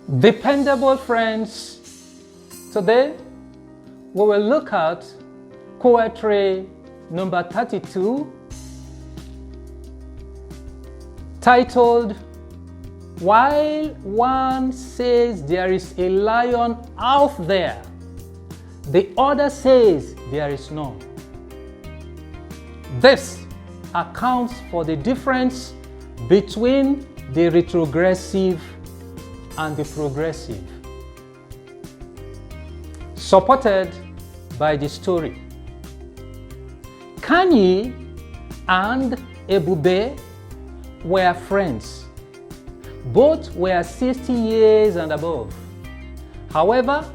Dependable friends, today we will look at poetry number 32, titled, "While one says there is a lion out there, the other says there is none." This accounts for the difference between the retrogressive and the progressive, supported by the story. Kanye and Ebube were friends. Both were 60 years and above. However,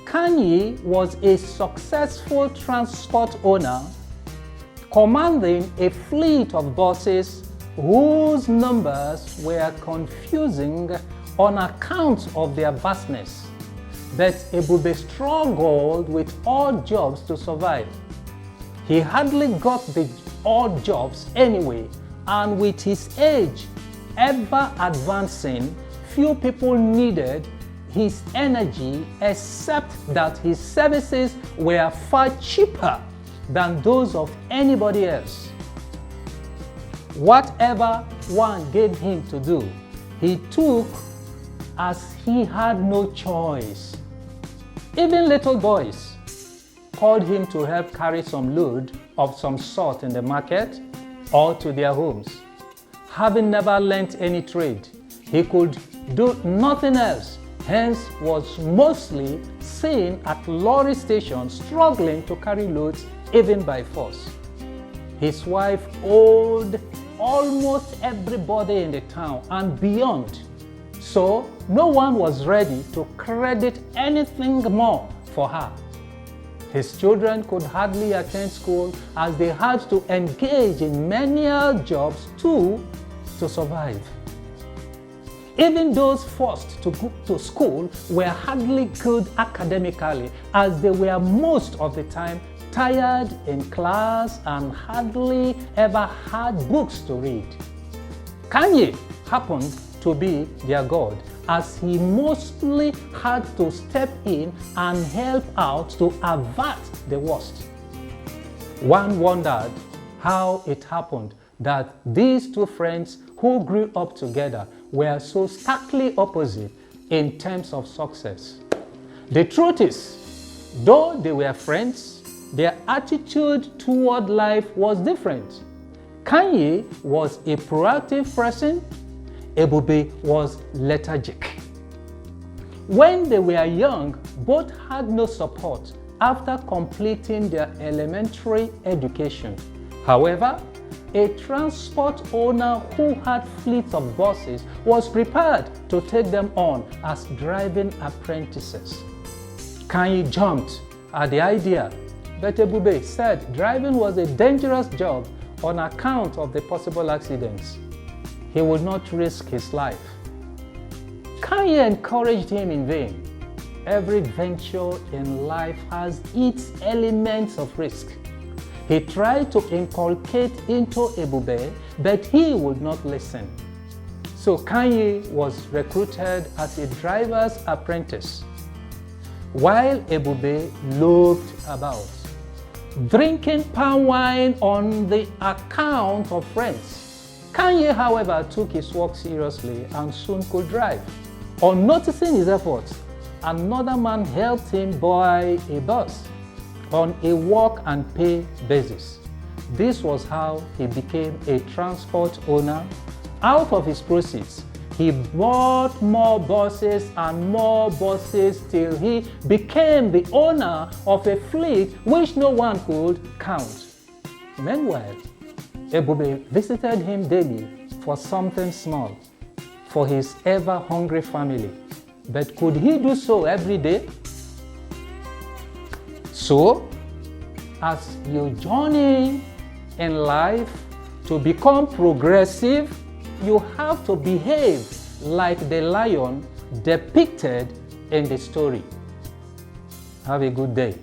Kanye was a successful transport owner, commanding a fleet of buses whose numbers were confusing on account of their vastness. But Ebube struggled with odd jobs to survive. He hardly got the odd jobs anyway, and with his age ever advancing, few people needed his energy except that his services were far cheaper than those of anybody else. Whatever one gave him to do, he took as he had no choice. Even little boys called him to help carry some load of some sort in the market or to their homes. Having never learnt any trade, he could do nothing else, hence was mostly seen at lorry stations struggling to carry loads even by force. His wife owed almost everybody in the town and beyond, so no one was ready to credit anything more for her. His children could hardly attend school as they had to engage in menial jobs too to survive. Even those forced to go to school were hardly good academically, as they were most of the time tired in class and hardly ever had books to read. Kanye happened to be their god, as he mostly had to step in and help out to avert the worst. One wondered how it happened that these two friends who grew up together were so starkly opposite in terms of success. The truth is, though they were friends, their attitude toward life was different. Kanye was a proactive person, Ebube was lethargic. When they were young, both had no support after completing their elementary education. However, a transport owner who had fleets of buses was prepared to take them on as driving apprentices. Kanye jumped at the idea, but Ebube said driving was a dangerous job on account of the possible accidents. He would not risk his life. Kanye encouraged him in vain. Every venture in life has its elements of risk. He tried to inculcate into Ebube, but he would not listen. So Kanye was recruited as a driver's apprentice, while Ebube loafed about, drinking palm wine on the account of friends. Kanye, however, took his work seriously and soon could drive. On noticing his efforts, another man helped him buy a bus on a work and pay basis. This was how he became a transport owner. Out of his proceeds, he bought more buses and more buses till he became the owner of a fleet which no one could count. Meanwhile, Ebube visited him daily for something small, for his ever-hungry family. But could he do so every day? So, as you journey in life to become progressive, you have to behave like the lion depicted in the story. Have a good day.